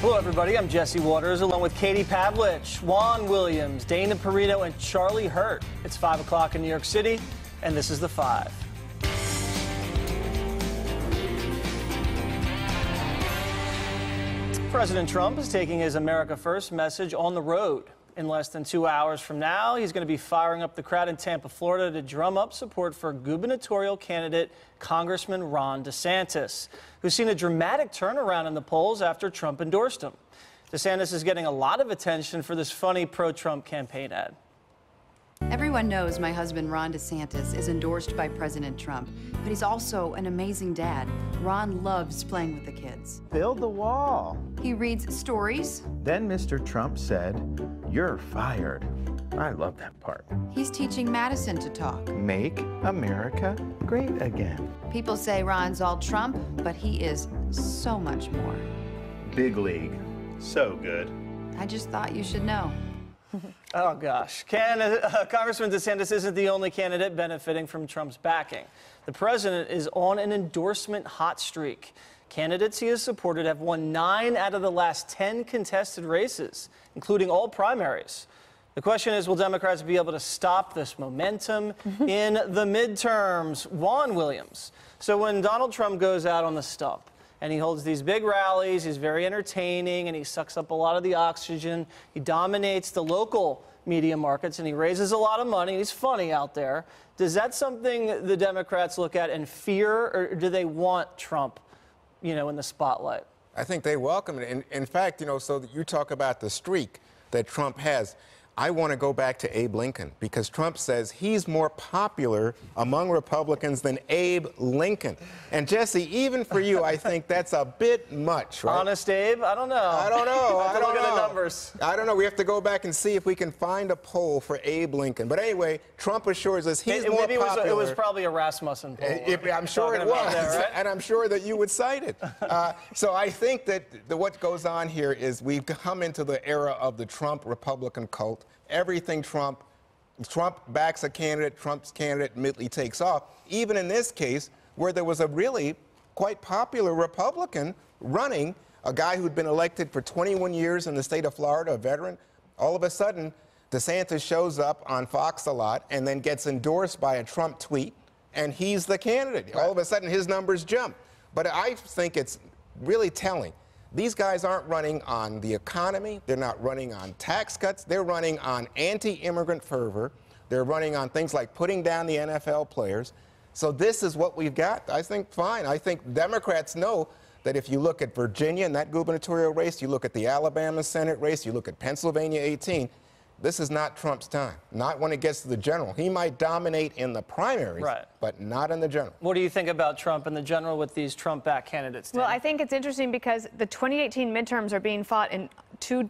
Hello, everybody. I'm Jesse Waters, along with Katie Pavlich, Juan Williams, Dana Perino, and Charlie Hurt. It's 5 o'clock in New York City, and this is The Five. President Trump is taking his America First message on the road. In less than 2 hours from now, he's going to be firing up the crowd in Tampa, Florida to drum up support for gubernatorial candidate Congressman Ron DeSantis, who's seen a dramatic turnaround in the polls after Trump endorsed him. DeSantis is getting a lot of attention for this funny pro-Trump campaign ad. Everyone knows my husband, Ron DeSantis, is endorsed by President Trump, but he's also an amazing dad. Ron loves playing with the kids. Build the wall. He reads stories. Then Mr. Trump said, "You're fired." I love that part. He's teaching Madison to talk. Make America great again. People say Ron's all Trump, but he is so much more. Big league. So good. I just thought you should know. Oh, gosh. Congressman DeSantis isn't the only candidate benefiting from Trump's backing. The president is on an endorsement hot streak. Candidates he has supported have won 9 out of the last 10 contested races, including all primaries. The question is, will Democrats be able to stop this momentum in the midterms? Juan Williams. So when Donald Trump goes out on the stump, and he holds these big rallies, he's very entertaining, and he sucks up a lot of the oxygen. He dominates the local media markets, and he raises a lot of money. He's funny out there. Is that something the Democrats look at and fear, or do they want Trump, in the spotlight? I think they welcome it. In fact, so that you talk about the streak that Trump has. I want to go back to Abe Lincoln, because Trump says he's more popular among Republicans than Abe Lincoln. And Jesse, even for you, I think that's a bit much, right? Honest Abe? I don't know. I don't know. I don't know. Look at the numbers. I don't know. We have to go back and see if we can find a poll for Abe Lincoln. But anyway, Trump assures us he's more popular. It was probably a Rasmussen poll. I'm sure it was, right? And I'm sure that you would cite it. So I think that what goes on here is we've come into the era of the Trump Republican cult. Everything Trump backs a candidate, Trump's candidate immediately takes off. Even in this case, where there was a really quite popular Republican running, a guy who'd been elected for 21 years in the state of Florida, a veteran, all of a sudden, DeSantis shows up on Fox a lot and then gets endorsed by a Trump tweet, and he's the candidate. All of a sudden, his numbers jump. But I think it's really telling. These guys aren't running on the economy. They're not running on tax cuts. They're running on anti-immigrant fervor. They're running on things like putting down the NFL players. So this is what we've got. I think fine. I think Democrats know that if you look at Virginia and that gubernatorial race, you look at the Alabama Senate race, you look at Pennsylvania 18, this is not Trump's time. Not when it gets to the general. He might dominate in the primaries, right, but not in the general. What do you think about Trump in the general with these Trump-backed candidates, Dan? Well, I think it's interesting because the 2018 midterms are being fought in two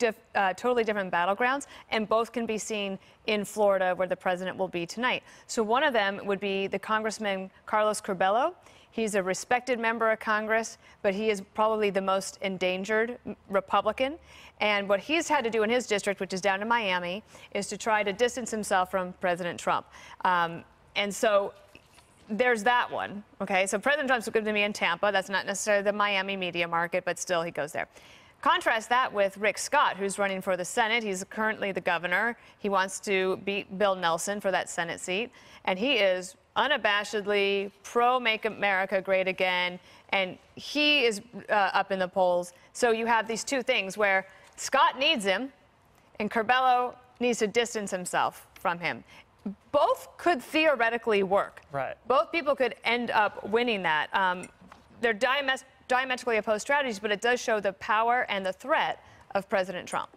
totally different battlegrounds, and both can be seen in Florida, where the president will be tonight. So one of them would be the Congressman Carlos Curbelo. He's a respected member of Congress, but he is probably the most endangered Republican. And what he's had to do in his district, which is down in Miami, is to try to distance himself from President Trump. And so there's that one, okay? So President Trump's going to be in Tampa. That's not necessarily the Miami media market, but still he goes there. Contrast that with Rick Scott, who's running for the Senate. He's currently the governor. He wants to beat Bill Nelson for that Senate seat. And he is unabashedly pro-Make America Great Again. And he is up in the polls. So you have these two things where Scott needs him and Curbelo needs to distance himself from him. Both could theoretically work. Right. Both people could end up winning that. They're diametrically opposed strategies, but it does show the power and the threat of President Trump.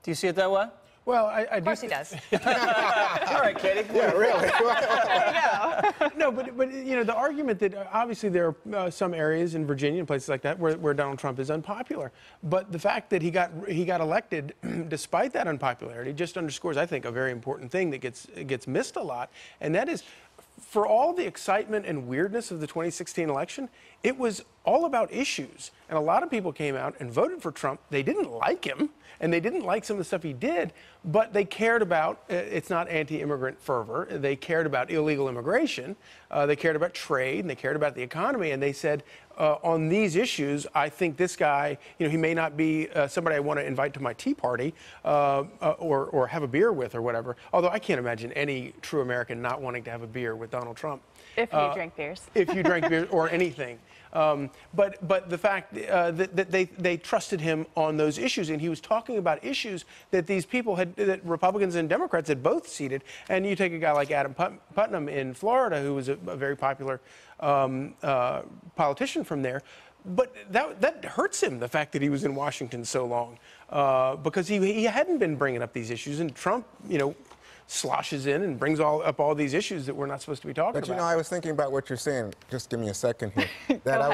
Do you see it that way? Well, I do. Of course he does. All right, Katie. Yeah, really. There you go. No, but the argument that obviously there are some areas in Virginia and places like that where Donald Trump is unpopular, but the fact that he got elected despite that unpopularity just underscores, I think, a very important thing that gets missed a lot, and that is, for all the excitement and weirdness of the 2016 election, it was all about issues. And a lot of people came out and voted for Trump. They didn't like him, and they didn't like some of the stuff he did, but they cared about, it's not anti-immigrant fervor, they cared about illegal immigration, they cared about trade, and they cared about the economy, and they said, on these issues, I think this guy, he may not be somebody I want to invite to my tea party or have a beer with or whatever, although I can't imagine any true American not wanting to have a beer with Donald Trump. If you drink beers. If you drank beer or anything. But the fact that they trusted him on those issues, and he was talking about issues that these people that Republicans and Democrats had both ceded. And you take a guy like Adam Putnam in Florida, who was a very popular politician from there. But that hurts him, the fact that he was in Washington so long, because he hadn't been bringing up these issues, and Trump, sloshes in and brings up all these issues that we're not supposed to be talking about. But I was thinking about what you're saying. Just give me a second here. That I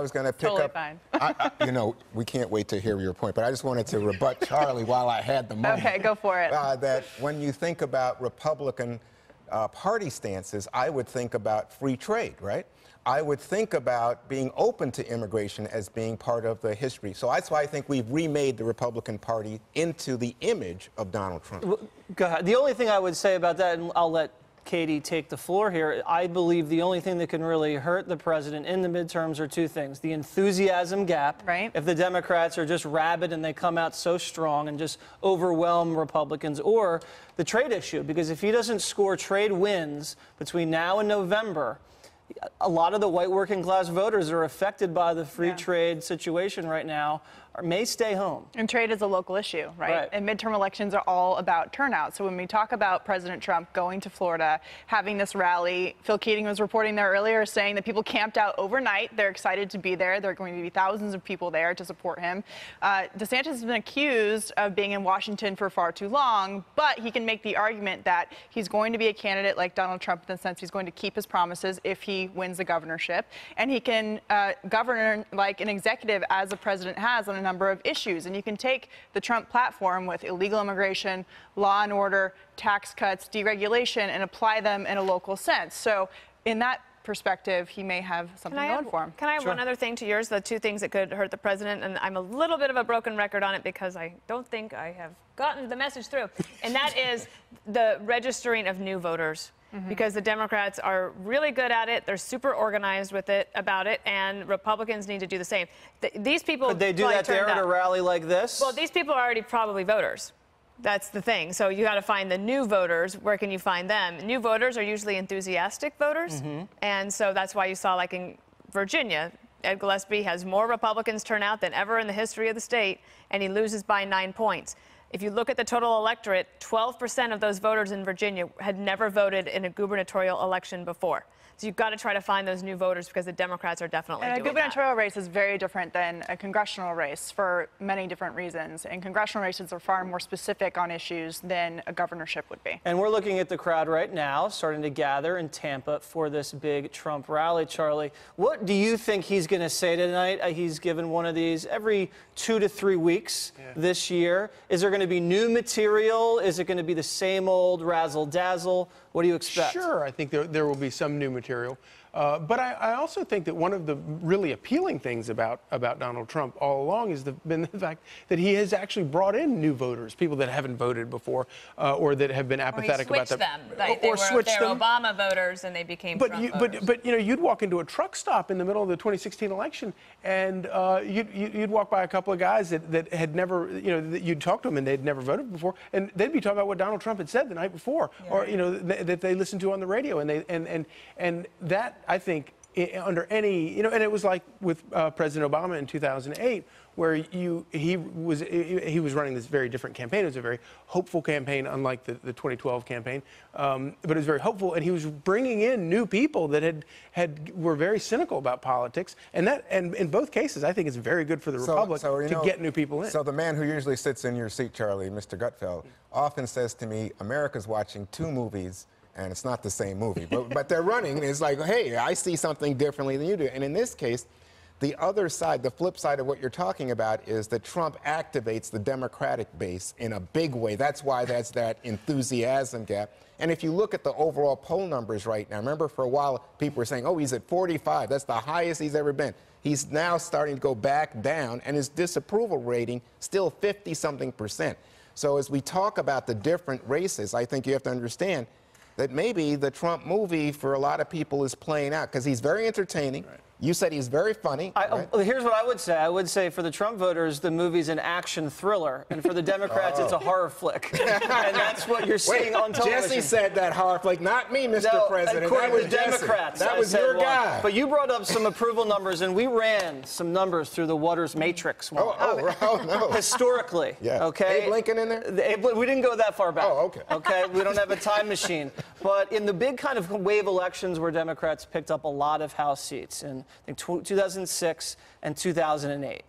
was going to pick totally up. Fine. We can't wait to hear your point, but I just wanted to rebut Charlie while I had the moment. Okay, go for it. That when you think about Republican party stances, I would think about free trade, right? I would think about being open to immigration as being part of the history. So that's why I think we've remade the Republican Party into the image of Donald Trump. Go ahead. The only thing I would say about that, and I'll let Katie take the floor here, I believe the only thing that can really hurt the president in the midterms are two things. The enthusiasm gap. Right. If the Democrats are just rabid and they come out so strong and just overwhelm Republicans, or the trade issue, because if he doesn't score trade wins between now and November, a lot of the white working class voters that are affected by the free trade situation right now may stay home. And trade is a local issue, right? And midterm elections are all about turnout. So when we talk about President Trump going to Florida, having this rally, Phil Keating was reporting there earlier saying that people camped out overnight. They're excited to be there. There are going to be thousands of people there to support him. DeSantis has been accused of being in Washington for far too long, but he can make the argument that he's going to be a candidate like Donald Trump in the sense he's going to keep his promises if he wins the governorship, and he can govern like an executive as the president has on a number of issues. And you can take the Trump platform with illegal immigration, law and order, tax cuts, deregulation, and apply them in a local sense. So in that perspective, he may have something going for him. Can I have one other thing to yours? The two things that could hurt the president, and I'm a little bit of a broken record on it because I don't think I have gotten the message through, and that is the registering of new voters. Because the Democrats are really good at it, they're super organized with it about it, and Republicans need to do the same. These people could they do that there at a rally like this? Well, these people are already probably voters. That's the thing. So you got to find the new voters. Where can you find them? New voters are usually enthusiastic voters, and so that's why you saw, like in Virginia, Ed Gillespie has more Republicans turn out than ever in the history of the state, and he loses by 9 points. If you look at the total electorate, 12% of those voters in Virginia had never voted in a gubernatorial election before. So you've got to try to find those new voters because the Democrats are definitely doing that. And a gubernatorial race is very different than a congressional race for many different reasons. And congressional races are far more specific on issues than a governorship would be. And we're looking at the crowd right now starting to gather in Tampa for this big Trump rally. Charlie, what do you think he's going to say tonight? He's given one of these every 2 to 3 weeks this year. Is there going to be new material? Is it going to be the same old razzle-dazzle? What do you expect? Sure, I think there will be some new material. But I also think that one of the really appealing things about Donald Trump all along has been the fact that he has actually brought in new voters, people that haven't voted before or that have been apathetic about them. Like, they were Obama voters and they became Trump voters. But you'd walk into a truck stop in the middle of the 2016 election and you'd walk by a couple of guys that had never, that you'd talk to them and they'd never voted before, and they'd be talking about what Donald Trump had said the night before, or that they listened to on the radio, and that, I think, under any, and it was like with President Obama in 2008, where he was running this very different campaign. It was a very hopeful campaign, unlike the 2012 campaign, but it was very hopeful, and he was bringing in new people that were very cynical about politics, and in both cases, I think it's very good for the Republic to get new people in. So the man who usually sits in your seat, Charlie, Mr. Gutfeld, often says to me, America's watching 2 movies. And it's not the same movie, but they're running. And it's like, hey, I see something differently than you do. And in this case, The other side, the flip side of what you're talking about is that Trump activates the Democratic base in a big way. That's why there's that enthusiasm gap. And if you look at the overall poll numbers right now, remember for a while people were saying, oh, he's at 45. That's the highest he's ever been. He's now starting to go back down, and his disapproval rating still 50-something%. So as we talk about the different races, I think you have to understand that maybe the Trump movie for a lot of people is playing out because he's very entertaining. Right. You said he's very funny. Right? Here's what I would say. I would say for the Trump voters, the movie's an action thriller. And for the Democrats, it's a horror flick. And that's what you're seeing on television. Jesse said that horror flick, not me, Mr. President. According to the Democrats. That was your guy. But you brought up some approval numbers, and we ran some numbers through the Waters Matrix. Oh, no. Historically. Yeah. Okay. Abe Lincoln in there? We didn't go that far back. Oh, okay. Okay. We don't have a time machine. But in the big kind of wave elections where Democrats picked up a lot of House seats, in I think 2006 and 2008.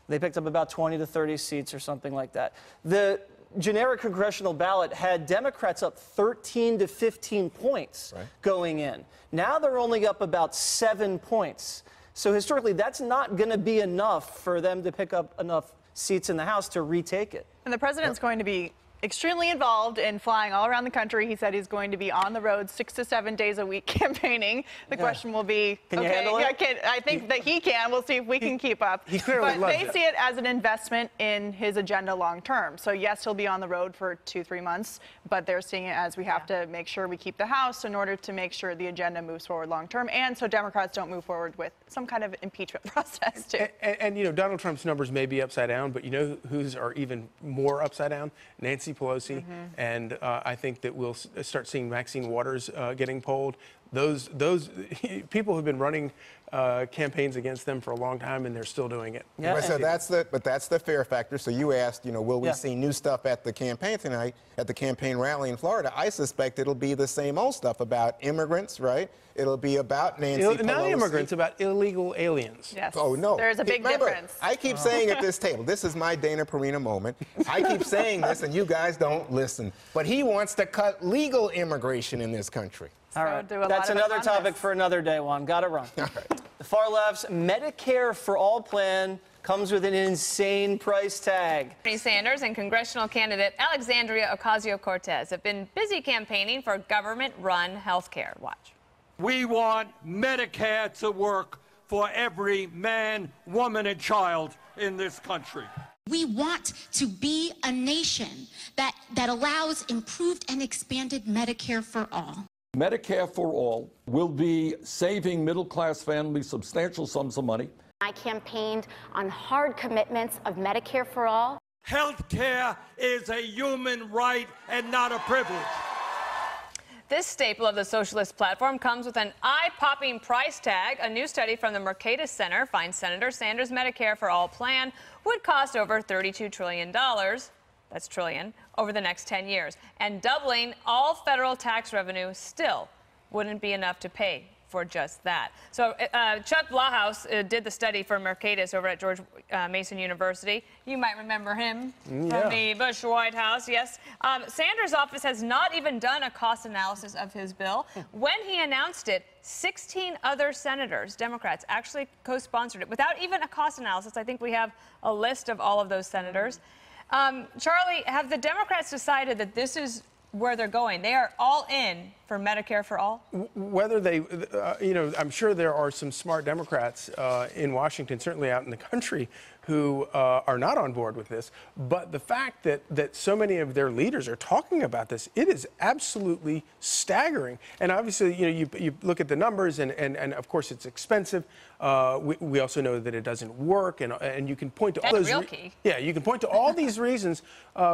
They picked up about 20 to 30 seats or something like that. The generic congressional ballot had Democrats up 13 to 15 points going in. Now they're only up about 7 points. So historically, that's not going to be enough for them to pick up enough seats in the House to retake it. And the president's going to be extremely involved in flying all around the country. He said he's going to be on the road 6 to 7 days a week campaigning. The question will be, can you handle it? I think that he can. We'll see if we can keep up. He clearly but they see it as an investment in his agenda long term. So yes, he'll be on the road for 2-3 months, but they're seeing it as we have to make sure we keep the House in order to make sure the agenda moves forward long term, and so Democrats don't move forward with some kind of impeachment process too. And you know, Donald Trump's numbers may be upside down, but you know whose are even more upside down? Nancy Pelosi, and I think that we'll start seeing Maxine Waters getting polled. Those people have been running campaigns against them for a long time, and they're still doing it. Yeah. So that's the fear factor. So you asked, you know, will we see new stuff at the campaign tonight, at the campaign rally in Florida? I suspect it'll be the same old stuff about immigrants, right? It'll be about Nancy Pelosi. Not immigrants, about illegal aliens. Yes. Oh, no. There's a big difference. I keep saying at this table, this is my Dana Perino moment. I keep saying this, and you guys don't listen. But he wants to cut legal immigration in this country. All right. That's another topic for another day, Juan. Got to run. All right. The far left's Medicare for All plan comes with an insane price tag. Bernie Sanders and congressional candidate Alexandria Ocasio-Cortez have been busy campaigning for government-run health care. Watch. We want Medicare to work for every man, woman, and child in this country. We want to be a nation that allows improved and expanded Medicare for all. Medicare for all will be saving middle-class families substantial sums of money. I campaigned on hard commitments of Medicare for all. Health care is a human right and not a privilege. This staple of the socialist platform comes with an eye-popping price tag. A new study from the Mercatus Center finds Senator Sanders' Medicare for All plan would cost over $32 trillion, that's trillion, over the next 10 years. And doubling all federal tax revenue still wouldn't be enough to pay for just that. So Chuck Blahhouse did the study for Mercatus over at George Mason University. You might remember him from the Bush White House, yes. Sanders' office has not even done a cost analysis of his bill. When he announced it, 16 other senators, Democrats, actually co-sponsored it without even a cost analysis. I think we have a list of all of those senators. Charlie, have the Democrats decided that this is where they're going? They are all in for Medicare for all? Whether they, you know, I'm sure there are some smart Democrats in Washington, certainly out in the country, who are not on board with this. But the fact that so many of their leaders are talking about this, it is absolutely staggering. And obviously, you know, you look at the numbers, and of course it's expensive. We also know that it doesn't work, and you can point to all those. That's real key. Yeah, you can point to all these reasons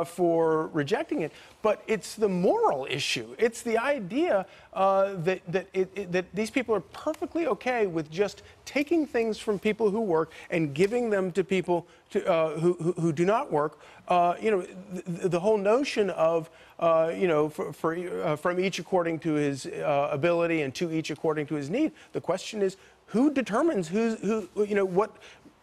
for rejecting it, but it's the moral issue. It's the idea that these people are perfectly okay with just taking things from people who work and giving them to people who do not work. You know, the whole notion of you know, from each according to his ability and to each according to his need. The question is, who determines who you know, what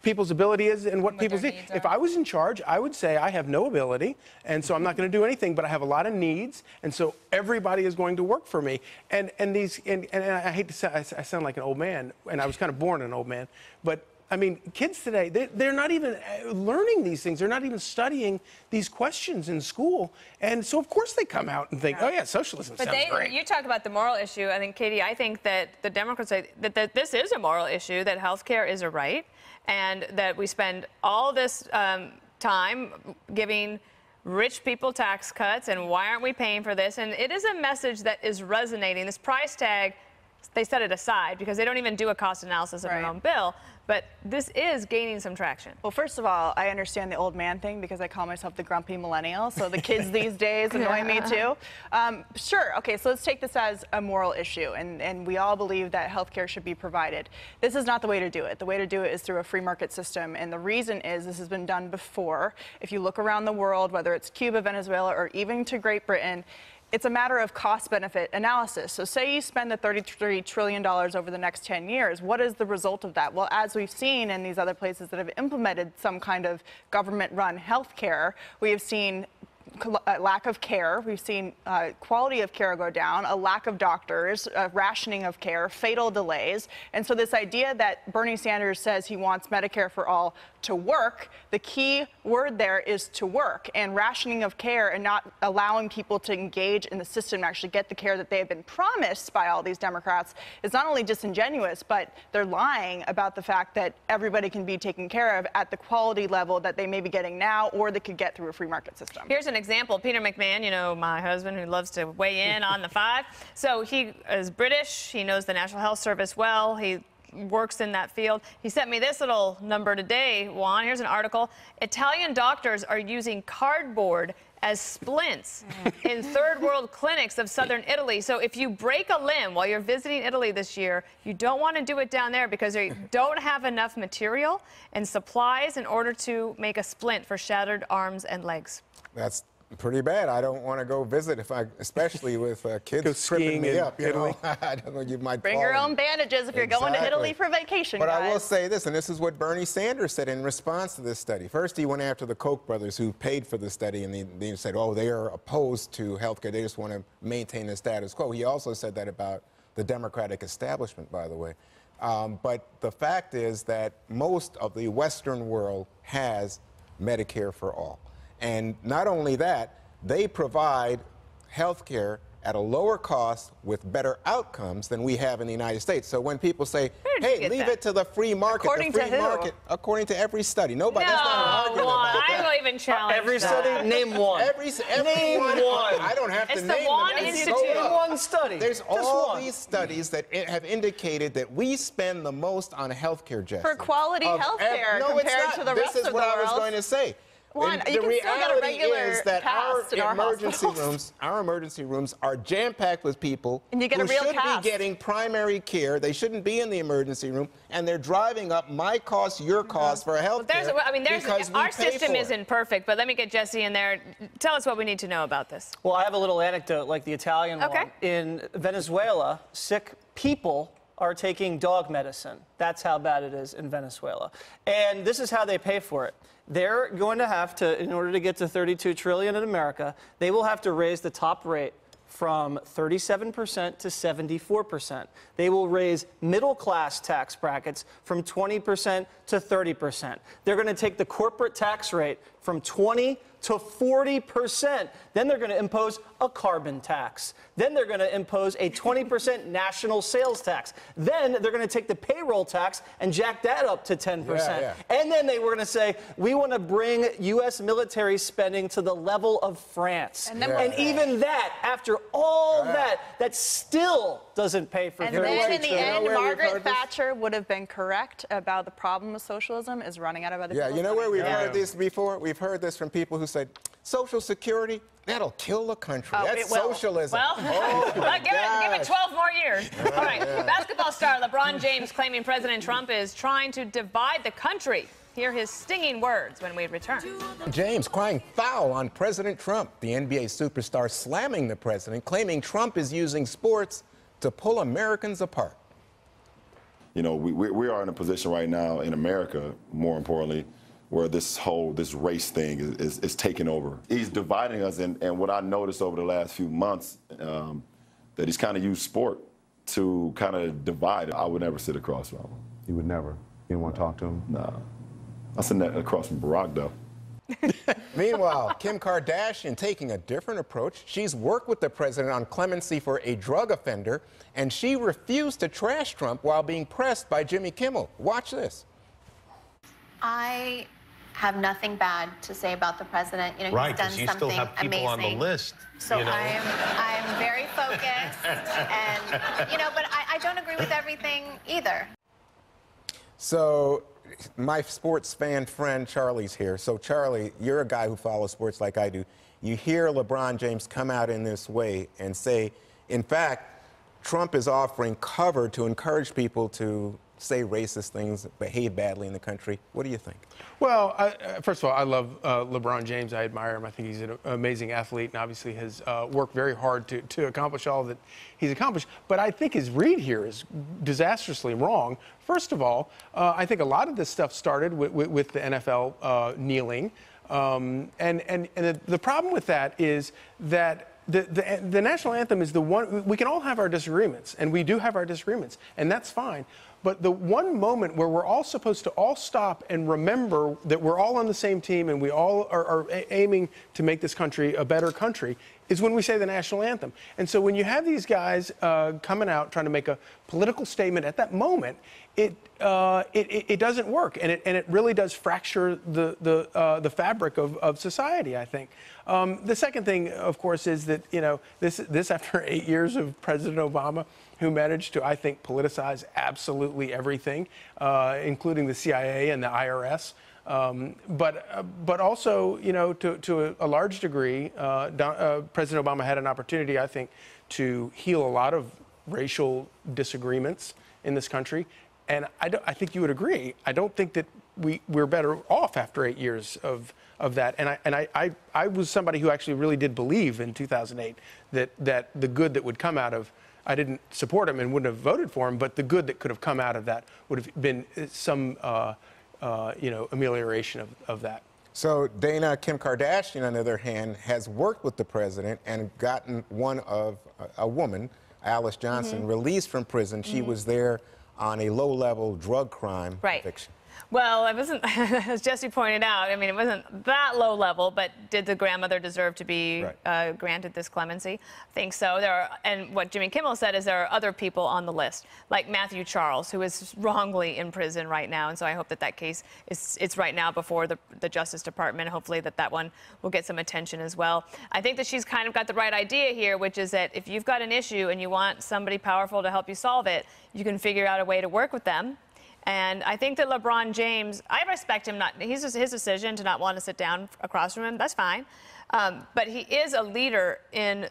people's ability is and what people's need. If I was in charge, I would say I have no ability, and so I'm not going to do anything, but I have a lot of needs, and so everybody is going to work for me. And I hate to say, I sound like an old man, and I was kind of born an old man, but I mean, kids today, they're not even learning these things. They're not even studying these questions in school. And so, of course, they come out and think, oh, yeah, socialism sounds great. You talk about the moral issue. I think, Katie, I think that the Democrats say that this is a moral issue, that health care is a right, and that we spend all this time giving rich people tax cuts, and why aren't we paying for this? And it is a message that is resonating. This price tag, they set it aside because they don't even do a cost analysis of their own bill. But this is gaining some traction. Well, first of all, I understand the old man thing because I call myself the grumpy millennial. So the kids these days annoy me too. Sure. OK, so let's take this as a moral issue. And we all believe that health care should be provided. This is not the way to do it. The way to do it is through a free market system. And the reason is this has been done before. If you look around the world, whether it's Cuba, Venezuela, or even to Great Britain, it's a matter of cost-benefit analysis. So say you spend the $33 trillion over the next 10 years. What is the result of that? Well, as we've seen in these other places that have implemented some kind of government-run health care, we have seen a lack of care. We've seen quality of care go down, a lack of doctors, rationing of care, fatal delays. And so this idea that Bernie Sanders says he wants Medicare for all to work, the key word there is to work. And rationing of care and not allowing people to engage in the system and actually get the care that they have been promised by all these Democrats is not only disingenuous, but they're lying about the fact that everybody can be taken care of at the quality level that they may be getting now or they could get through a free market system. Here's an example. Peter McMahon, you know, my husband who loves to weigh in on the five. So he is British. He knows the National Health Service well. He works in that field. He sent me this little number today, Juan. Here's an article. Italian doctors are using cardboard as splints in third world clinics of southern Italy. So if you break a limb while you're visiting Italy this year, you don't want to do it down there because they don't have enough material and supplies in order to make a splint for shattered arms and legs. That's pretty bad. I don't want to go visit especially with kids tripping me up. You know? I don't know, you might bring your own bandages if you're going to Italy for vacation. But guys. I will say this, and this is what Bernie Sanders said in response to this study. First, he went after the Koch brothers who paid for the study, and they said, oh, they are opposed to health care. They just want to maintain the status quo. He also said that about the Democratic establishment, by the way. But the fact is that most of the Western world has Medicare for all. And not only that, they provide health care at a lower cost with better outcomes than we have in the United States. So when people say, hey, leave it to the free market, according to who? According to every study. Nobody, no, that's not an argument about I that. will even challenge every that. study, name one. Name one. one. I don't have it's to the name Juan them. Institute. Name one study. There's Just all one. these studies that have indicated that we spend the most on health care, Jesse. For quality health care no, compared to the rest of the world. This is what I was going to say. Juan, the you can still get a reality regular is that cast in our emergency rooms are jam-packed with people and you get who a real should cast. be getting primary care. They shouldn't be in the emergency room, and they're driving up my cost, your cost for health care. Our system isn't perfect, but let me get Jesse in there. Tell us what we need to know about this. Well, I have a little anecdote like the Italian one. In Venezuela, sick people are taking dog medicine. That's how bad it is in Venezuela. And this is how they pay for it. They're going to have to, in order to get to $32 trillion in America, they will have to raise the top rate from 37% to 74%. They will raise middle-class tax brackets from 20% to 30%. They're going to take the corporate tax rate from 20 to 40%. Then they're going to impose a carbon tax. Then they're going to impose a 20% national sales tax. Then they're going to take the payroll tax and jack that up to 10%. And then they were going to say, we want to bring U.S. military spending to the level of France. And even that, after all that still doesn't pay for And then in the end, Margaret Thatcher would have been correct about the problem with socialism is running out of other people's you know where money. we've heard this before? We've heard this from people who said, Social Security, that'll kill the country. That's socialism. Well, give it 12 more years. All right, basketball star LeBron James claiming President Trump is trying to divide the country. Hear his stinging words when we return. James crying foul on President Trump. The NBA superstar slamming the president, claiming Trump is using sports to pull Americans apart. You know, we are in a position right now in America, more importantly, where this race thing is taking over. He's dividing us, and what I noticed over the last few months, that he's kind of used sport to kind of divide. I would never sit across from him. You would never? You want to talk to him? No. I sent that across from Barack, though. Meanwhile, Kim Kardashian taking a different approach. She's worked with the president on clemency for a drug offender, and she refused to trash Trump while being pressed by Jimmy Kimmel. Watch this. I have nothing bad to say about the president. You know, right, he's done you something still have people amazing. on the list. So you know? I'm very focused, and you know, but I don't agree with everything either. So my sports fan friend Charlie's here. So Charlie, you're a guy who follows sports like I do. You hear LeBron James come out in this way and say, in fact, Trump is offering cover to encourage people to say racist things, behave badly in the country. What do you think? Well, first of all, I love LeBron James. I admire him. I think he's an amazing athlete and obviously has worked very hard to accomplish all that he's accomplished. But I think his read here is disastrously wrong. First of all, I think a lot of this stuff started with the NFL kneeling. And the problem with that is that the national anthem is the one, we can all have our disagreements, and we do have our disagreements, and that's fine. But the one moment where we're all supposed to all stop and remember that we're all on the same team and we all are aiming to make this country a better country is when we say the national anthem. And so when you have these guys coming out trying to make a political statement at that moment, it doesn't work, and it really does fracture the fabric of society, I think. The second thing, of course, is that, you know, this after 8 years of President Obama, who managed to, I think, politicize absolutely everything, including the CIA and the IRS. But also, you know, to a large degree, President Obama had an opportunity, I think, to heal a lot of racial disagreements in this country. And I think you would agree. I don't think that we're better off after 8 years of that. And I was somebody who actually really did believe in 2008 that the good that would come out of, I didn't support him and wouldn't have voted for him, but the good that could have come out of that would have been some you know, amelioration of that. So Dana, Kim Kardashian, on the other hand, has worked with the president and gotten a woman, Alice Johnson, released from prison. She was there on a low-level drug crime conviction. Well, it wasn't, as Jesse pointed out, I mean, it wasn't that low level, but did the grandmother deserve to be granted this clemency? I think so. And what Jimmy Kimmel said is there are other people on the list, like Matthew Charles, who is wrongly in prison right now. And so I hope that case it's right now before the Justice Department. Hopefully that one will get some attention as well. I think that she's kind of got the right idea here, which is that if you've got an issue and you want somebody powerful to help you solve it, you can figure out a way to work with them. And I think that LeBron James, I respect him. His decision to not want to sit down across from him, that's fine. But he is a leader in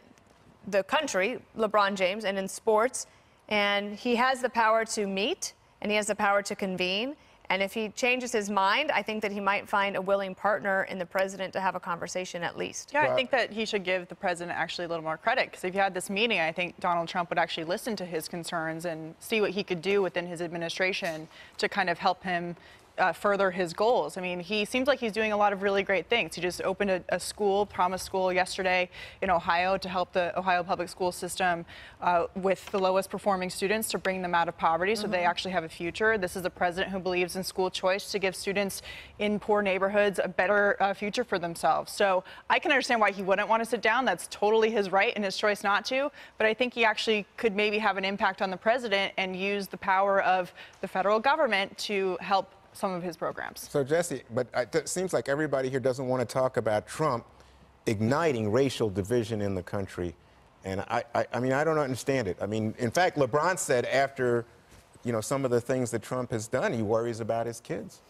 the country, LeBron James, and in sports. And he has the power to meet, and he has the power to convene. And if he changes his mind, I think that he might find a willing partner in the president to have a conversation at least. Yeah, I think that he should give the president actually a little more credit, because if you had this meeting, I think Donald Trump would actually listen to his concerns and see what he could do within his administration to kind of help him further his goals. I mean, he seems like he's doing a lot of really great things. He just opened a school, Promise School, yesterday in Ohio to help the Ohio public school system with the lowest performing students to bring them out of poverty so they actually have a future. This is a president who believes in school choice to give students in poor neighborhoods a better future for themselves. So I can understand why he wouldn't want to sit down. That's totally his right and his choice not to. But I think he actually could maybe have an impact on the president and use the power of the federal government to help some of his programs. So Jesse, but it seems like everybody here doesn't want to talk about Trump igniting racial division in the country. And I mean, I don't understand it. I mean, in fact, LeBron said after, you know, some of the things that Trump has done, he worries about his kids.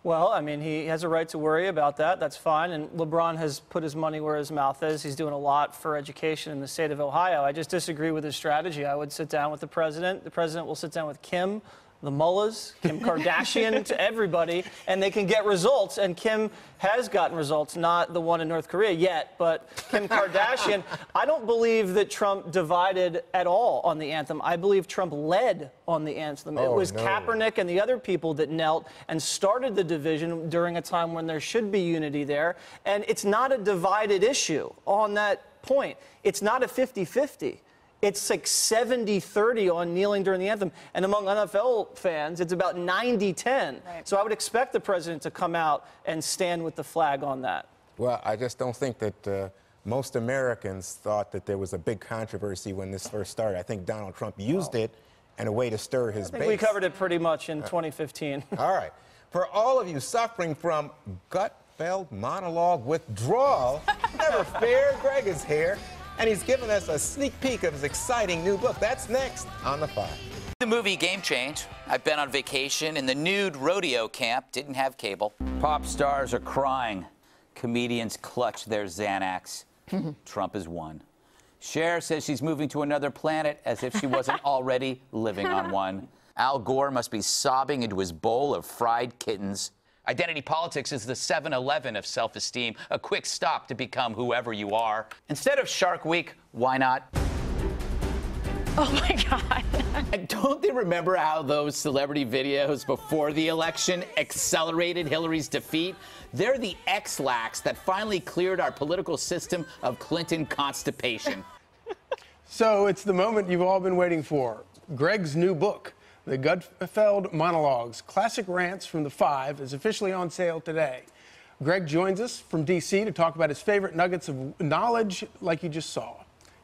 Well, I mean, he has a right to worry about that. That's fine. And LeBron has put his money where his mouth is. He's doing a lot for education in the state of Ohio. I just disagree with his strategy. I would sit down with the president. The president will sit down with Kim, the mullahs, Kim Kardashian, to everybody, and they can get results. And Kim has gotten results, not the one in North Korea yet, but Kim Kardashian. I don't believe that Trump divided at all on the anthem. I believe Trump led on the anthem. It was Kaepernick and the other people that knelt and started the division during a time when there should be unity there. And it's not a divided issue on that point. It's not a 50-50. It's like 70-30 on kneeling during the anthem. And among NFL fans, it's about 90-10. Right. So I would expect the president to come out and stand with the flag on that. Well, I just don't think that most Americans thought that there was a big controversy when this first started. I think Donald Trump used it in a way to stir his base. We covered it pretty much in 2015. All right. For all of you suffering from gut-filled monologue withdrawal, never fear, Greg is here, and he's giving us a sneak peek of his exciting new book. That's next on The Five. The movie Game Change. I've been on vacation in the nude rodeo camp, didn't have cable. Pop stars are crying. Comedians clutch their Xanax. Trump has won. Cher says she's moving to another planet as if she wasn't already living on one. Al Gore must be sobbing into his bowl of fried kittens. Identity politics is the 7-Eleven of self-esteem, a quick stop to become whoever you are. Instead of Shark Week, why not? Oh my God. And don't they remember how those celebrity videos before the election accelerated Hillary's defeat? They're the X-lax that finally cleared our political system of Clinton constipation. So it's the moment you've all been waiting for. Greg's new book, The Gutfeld Monologues, Classic Rants from the Five, is officially on sale today. Greg joins us from D.C. to talk about his favorite nuggets of knowledge like you just saw.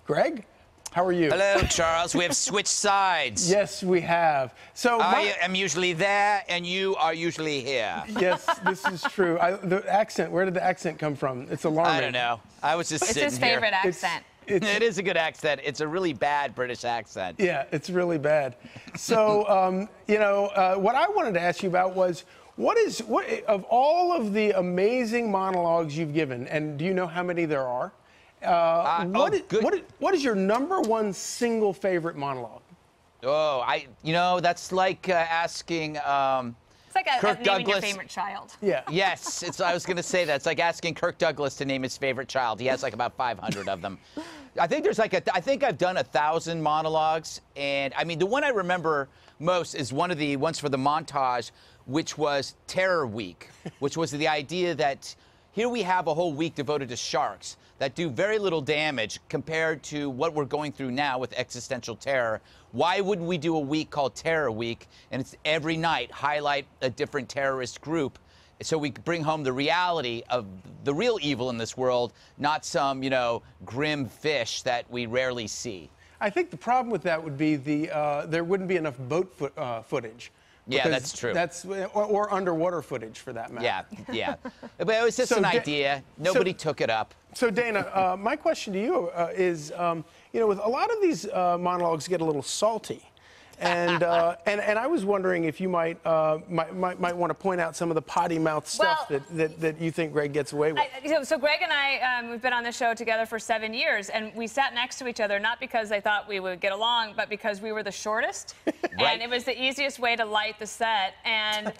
Greg? How are you? Hello, Charles. We have switched sides. Yes, we have. So I am usually there, and you are usually here. Yes, this is true. The accent, where did the accent come from? It's alarming. I don't know. I was just sitting here. It's his favorite accent. It is a good accent. It's a really bad British accent. Yeah, it's really bad. So, what I wanted to ask you about was, what of all of the amazing monologues you've given, and do you know how many there are? What is your number one single favorite monologue? Oh, that's like asking it's like Kirk naming Douglas. your favorite child. Yeah. Yes, I was going to say that. It's like asking Kirk Douglas to name his favorite child. He has like about 500 of them. I think there's I think I've done 1,000 monologues, and I mean the one I remember most is one of the ones for the montage, which was Terror Week, which was the idea that here we have a whole week devoted to sharks that do very little damage compared to what we're going through now with existential terror. Why wouldn't we do a week called Terror Week, and it's every night highlight a different terrorist group, so we bring home the reality of the real evil in this world, not some, grim fish that we rarely see. I think the problem with that would be there wouldn't be enough boat footage. Yeah, that's true. Or underwater footage, for that matter. Yeah. But it was just an idea. Nobody took it up. So, Dana, my question to you is, with a lot of these monologues get a little salty. And I was wondering if you might want to point out some of the potty mouth stuff that you think Greg gets away with. So Greg and I, we've been on the show together for 7 years, and we sat next to each other not because I thought we would get along, but because we were the shortest, right. And it was the easiest way to light the set. And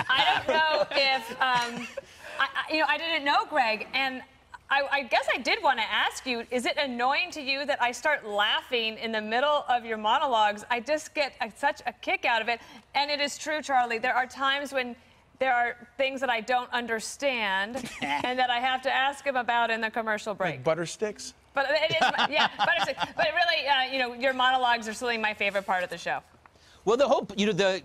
I don't know if I didn't know Greg, and I guess I did want to ask you, is it annoying to you that I start laughing in the middle of your monologues? I just get such a kick out of it. And it is true, Charlie, there are times when there are things that I don't understand and that I have to ask him about in the commercial break. Like butter sticks? But it is, yeah, butter sticks. But really, your monologues are certainly my favorite part of the show. Well, the whole,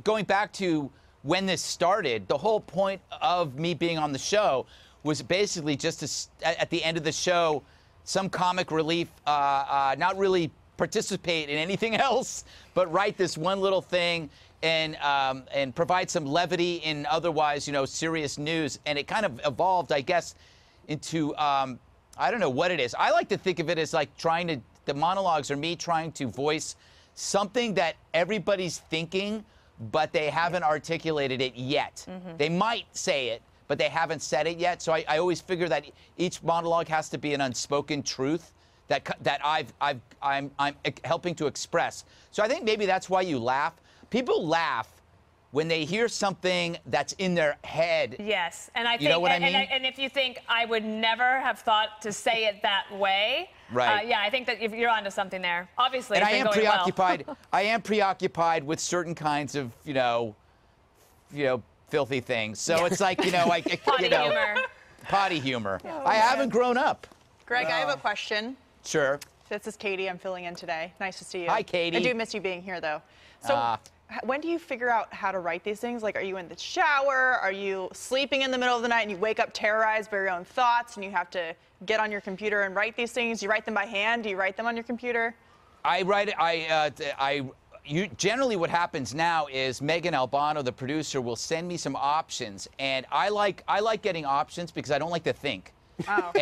going back to when this started, the whole point of me being on the show was basically just at the end of the show, some comic relief, not really participate in anything else, but write this one little thing and provide some levity in otherwise, serious news. And it kind of evolved, I guess, into, I don't know what it is. I like to think of it as like the monologues are me trying to voice something that everybody's thinking, but they haven't articulated it yet. Mm-hmm. They might say it, but they haven't said it yet. So I always figure that each monologue has to be an unspoken truth that I'm helping to express. So I think maybe that's why you laugh. People laugh when they hear something that's in their head. Yes, and I think, you know what I mean? And if you think I would never have thought to say it that way, right? Yeah, I think that if you're onto something there. Obviously, and it's been going preoccupied. well. I am preoccupied with certain kinds of, filthy things. So it's like, humor. Potty humor. Oh, I haven't grown up. Greg, I have a question. Sure. This is Katie. I'm filling in today. Nice to see you. Hi, Katie. I do miss you being here, though. So when do you figure out how to write these things? Like, are you in the shower? Are you sleeping in the middle of the night and you wake up terrorized by your own thoughts and you have to get on your computer and write these things? Do you write them by hand? Do you write them on your computer? I write it. Generally, what happens now is Megan Albano, the producer, will send me some options, and I like getting options because I don't like to think. Oh.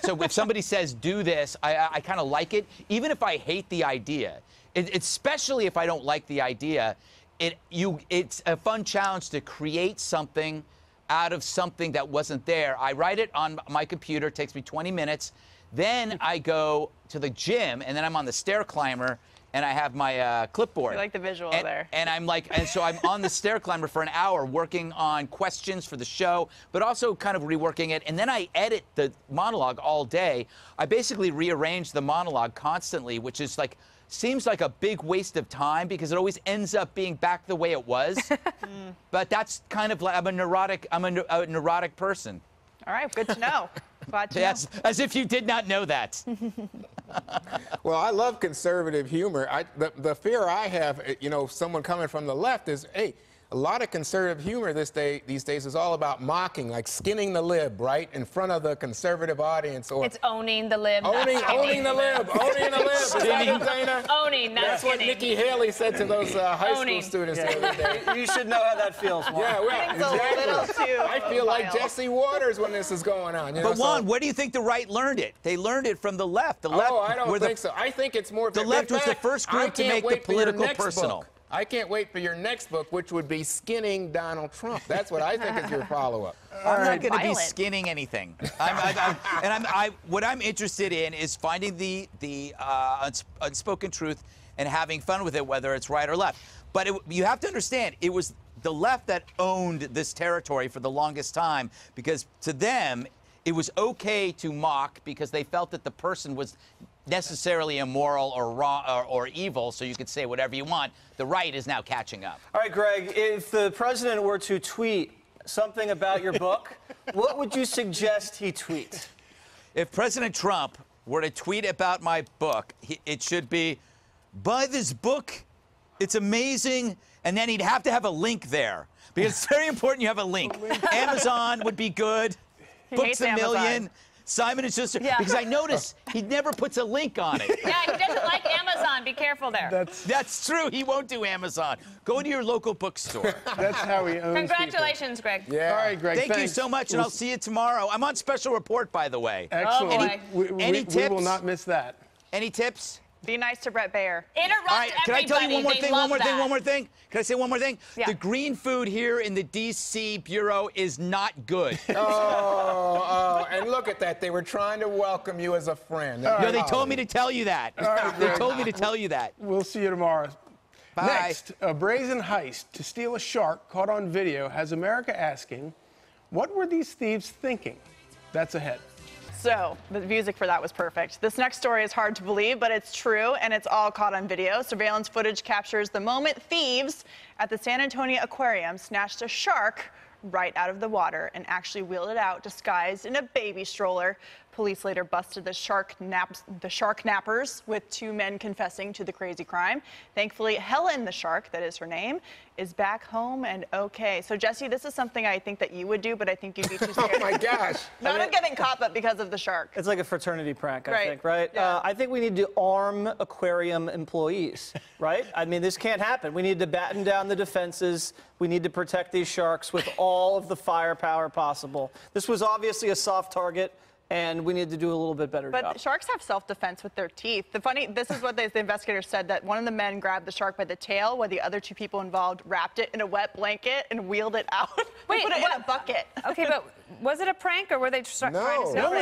So if somebody says do this, I kind of like it, even if I hate the idea. Especially if I don't like the idea, it's a fun challenge to create something out of something that wasn't there. I write it on my computer. It takes me 20 minutes. Then I go to the gym, and then I'm on the stair climber, and I have my clipboard. I like the visual there. And so I'm on the stair climber for an hour working on questions for the show, but also kind of reworking it. And then I edit the monologue all day. I basically rearrange the monologue constantly, which is like, seems like a big waste of time because it always ends up being back the way it was. But that's kind of like, I'm a neurotic person. All right, good to know. Glad to know. As if you did not know that. Well, I love conservative humor. The fear I have, someone coming from the left is, hey, a lot of conservative humor these days is all about mocking, like skinning the lib, right, in front of the conservative audience. Or It's owning the lib. owning the lib. Owning the lib. Is that it, Dana? Owning, not That's what skinning. Nikki Haley said to those high school students the other day. You should know how that feels, Juan. Yeah, well, Everything's a little too I feel like wild. Jesse Waters when this is going on. But Juan, where do you think the right learned it? They learned it from the left. The left. Oh, I don't think so. I think it's more. The left was the first group to make the political personal. I can't wait for your next book, which would be Skinning Donald Trump. That's what I think is your follow-up. I'm not going to be skinning anything. What I'm interested in is finding the unspoken truth and having fun with it, whether it's right or left. But you have to understand, it was the left that owned this territory for the longest time because to them, it was okay to mock because they felt that the person was necessarily immoral or wrong or evil, so you could say whatever you want. The right is now catching up. All right, Greg, if the president were to tweet something about your book, what would you suggest he tweet? If President Trump were to tweet about my book, it should be, buy this book, it's amazing, and then he'd have to have a link there. Because it's very important you have a link. Amazon would be good. Books a Million. Simon & Schuster. Yeah. Because I notice he never puts a link on it. Yeah, he doesn't like Amazon. Be careful there. That's true. He won't do Amazon. Go to your local bookstore. That's how he owns Congratulations, Greg. Yeah. All right, Greg, Thank you so much, and I'll see you tomorrow. I'm on special report, by the way. Excellent. Any tips? We will not miss that. Any tips? Be nice to Brett Baer. Interrupt All right, can I tell you one more They thing? love One that. more thing. Can I say one more thing? Yeah. The green food here in the D.C. Bureau is not good. And look at that. They were trying to welcome you as a friend. No, they told me to tell you that. They told me to tell you that. We'll see you tomorrow. Bye. Next, a brazen heist to steal a shark caught on video has America asking, what were these thieves thinking? That's ahead. So the music for that was perfect. This next story is hard to believe, but it's true, and it's all caught on video. Surveillance footage captures the moment thieves at the San Antonio Aquarium snatched a shark right out of the water and actually wheeled it out disguised in a baby stroller. Police later busted the shark nappers with two men confessing to the crazy crime. Thankfully, Helen the shark, that is her name, is back home and okay. So Jesse, this is something I think that you would do, but I think you'd be too scared. Oh my gosh. Not of getting caught, but because of the shark. It's like a fraternity prank, I Right. think, right? Yeah. I think we need to arm aquarium employees, right? I mean, this can't happen. We need to batten down the defenses. We need to protect these sharks with all of the firepower possible. This was obviously a soft target, and we need to do a little bit better job. But sharks have self-defense with their teeth. This is what the investigators said, that one of the men grabbed the shark by the tail while the other two people involved wrapped it in a wet blanket and wheeled it out. Wait, put it in a bucket. Okay, but was it a prank or were they trying to steal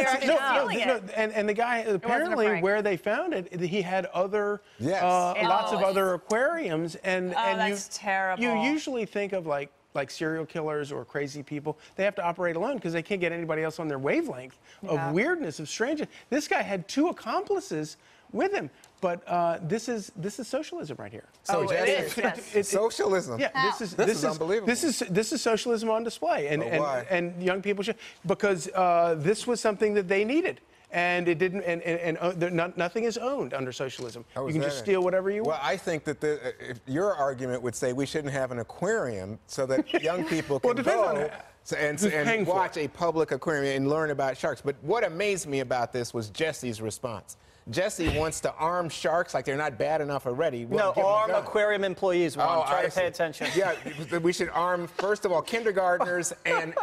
it? And the guy, apparently prank. where they found it, he had other, Yes. lots of other aquariums. And that's terrible. You usually think of like serial killers or crazy people. They have to operate alone because they can't get anybody else on their wavelength of weirdness, of strangeness. This guy had two accomplices with him. But this is socialism right here. So it is, yes. Socialism. Yeah, this is unbelievable. This is socialism on display, and why? and young people should, because this was something that they needed. and it didn't. Nothing is owned under socialism. Oh, you can just steal whatever you want. Well, I think that if your argument would say we shouldn't have an aquarium so that young people can go and watch a public aquarium and learn about sharks. But what amazed me about this was Jesse's response. Jesse wants to arm sharks like they're not bad enough already. No, arm aquarium employees. Try to pay attention. Yeah, we should arm, first of all, kindergartners and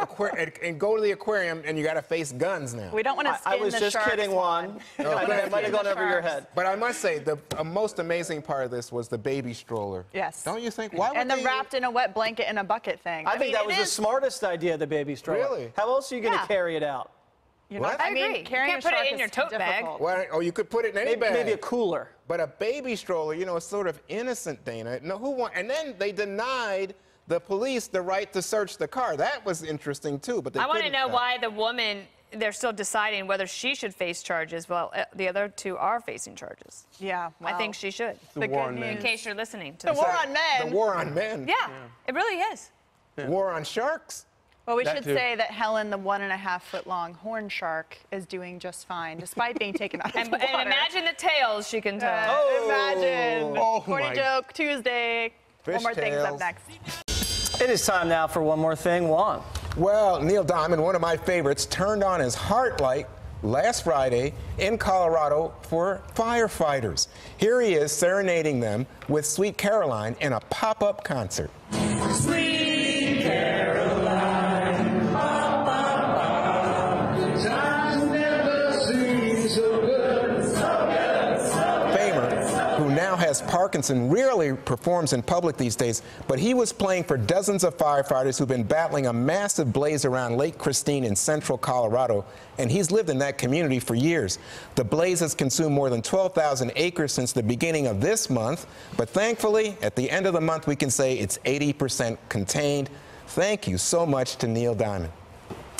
go to the aquarium, and you got to face guns now. We don't want to skin I was the just sharks, kidding, Juan. It might have gone over your head. But I must say, the most amazing part of this was the baby stroller. Yes. Don't you think? Why would and the they wrapped in a wet blanket in a bucket thing. I think that was the smartest idea, the baby stroller. Really? How else are you going to carry it out? I mean, carrying you can't put it in your tote bag. Well, you could put it in any bag. Maybe a cooler. But a baby stroller, you know, it's sort of innocent, Dana. No, and then they denied the police the right to search the car. That was interesting, too. But I want to know why the woman, they're still deciding whether she should face charges. Well, the other two are facing charges. Yeah, I think she should. The war on men. In case you're listening to the war on men. The war on men. Yeah, it really is. War on sharks. Well, we should say that Helen, the 1.5-foot-long horn shark, is doing just fine, despite being taken out of the water. And imagine the tales she can tell. Imagine. Corny joke Tuesday. Fish One more thing's tales. up next. It is time now for one more thing. Juan. Well, Neil Diamond, one of my favorites, turned on his heart light last Friday in Colorado for firefighters. Here he is serenading them with Sweet Caroline in a pop-up concert. Sweet Caroline. Has Parkinson, rarely performs in public these days, but he was playing for dozens of firefighters who've been battling a massive blaze around Lake Christine in central Colorado, and he's lived in that community for years. The blaze has consumed more than 12,000 acres since the beginning of this month, but thankfully, at the end of the month, we can say it's 80% contained. Thank you so much to Neil Diamond.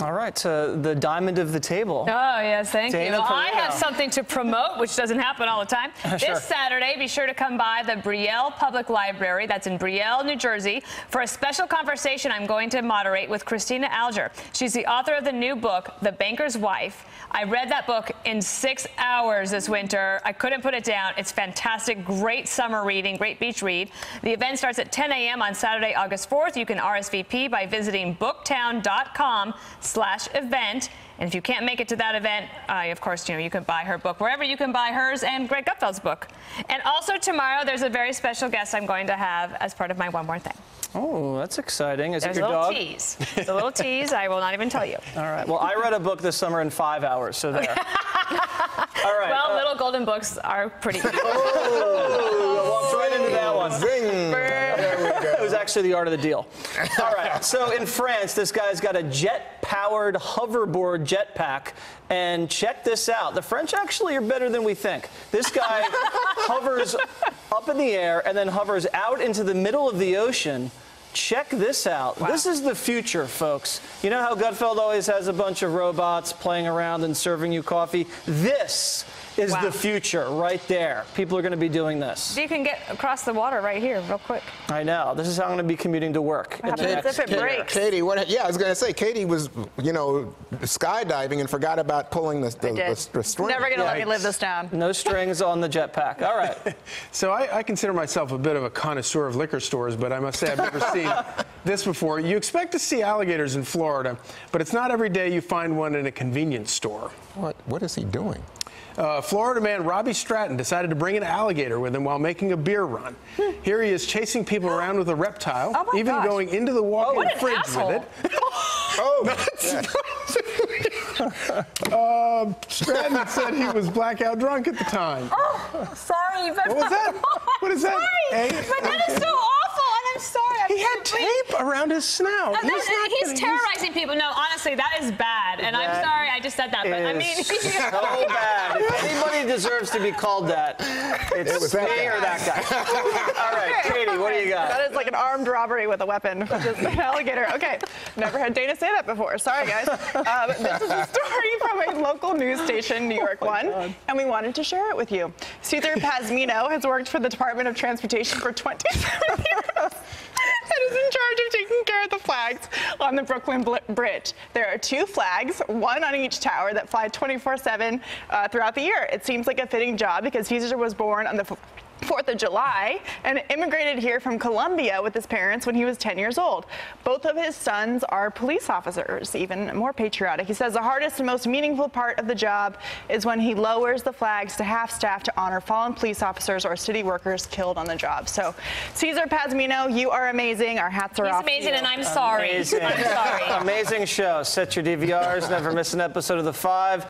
All right, the diamond of the table. Oh, yes, thank Dana you. Well, I Perino. have something to promote, which doesn't happen all the time. Sure. This Saturday, be sure to come by the Brielle Public Library, that's in Brielle, New Jersey, for a special conversation I'm going to moderate with Christina Alger. She's the author of the new book, The Banker's Wife. I read that book in 6 hours this winter. I couldn't put it down. It's fantastic, great summer reading, great beach read. The event starts at 10 a.m. on Saturday, August 4th. You can RSVP by visiting booktown.com/event. And if you can't make it to that event, of course, you can buy her book wherever you can buy hers and Greg Gutfeld's book. And also tomorrow, there's a very special guest I'm going to have as part of my One More Thing. Oh, that's exciting. Is it your a little dog? tease. It's a little tease. I will not even tell you. All right. Well, I read a book this summer in 5 hours, so there. All right. Well, little golden books are pretty easy. Oh, I walked right into that one. Zing. There we go. It was actually the art of the deal. All right. So in France, this guy's got a jet-powered hoverboard jetpack. And check this out. The French actually are better than we think. This guy hovers up in the air and then hovers out into the middle of the ocean. Check this out. Wow. This is the future, folks. You know how Gutfeld always has a bunch of robots playing around and serving you coffee? This is the future right there. People are going to be doing this. You can get across the water right here real quick. I know. This is how I'm going to be commuting to work. What happens if it breaks? Katie, I was going to say, Katie was, skydiving and forgot about pulling the string. Never going to let me live this down. No strings on the jetpack. All right. So I consider myself a bit of a connoisseur of liquor stores, but I must say I've never seen this before. You expect to see alligators in Florida, but it's not every day you find one in a convenience store. What is he doing? Florida man Robbie Stratton decided to bring an alligator with him while making a beer run. Here he is chasing people around with a reptile, even going into the walk-in fridge with it. Stratton said he was blackout drunk at the time. Oh, sorry. What was that? What is that? Sorry, but that is so awful, and I'm sorry. He had tape around his snout. He's terrorizing people. No, honestly, that is bad, and I'm sorry I just said that, but I mean, so bad. If anybody deserves to be called that, it's me or that guy. All right, Katie, what do you got? That is like an armed robbery with a weapon, which is an alligator. Okay, never had Dana say that before. Sorry, guys. This is a story from a local news station, New York One, and we wanted to share it with you. Cesar Pazmino has worked for the Department of Transportation for 27 years. And is in charge of taking care of the flags on on the Brooklyn Bridge. There are 2 flags, one on each tower, that fly 24/7 throughout the year. It seems like a fitting job because Caesar was born on the 4th of July and immigrated here from Colombia with his parents when he was 10 years old. Both of his sons are police officers, even more patriotic. He says the hardest and most meaningful part of the job is when he lowers the flags to half-staff to honor fallen police officers or city workers killed on the job. So, Cesar Pazmino, you are amazing. Our hats are off. He's amazing, to you. and I'm sorry. Amazing. I'm sorry. Amazing show. Set your DVRs. Never miss an episode of The Five.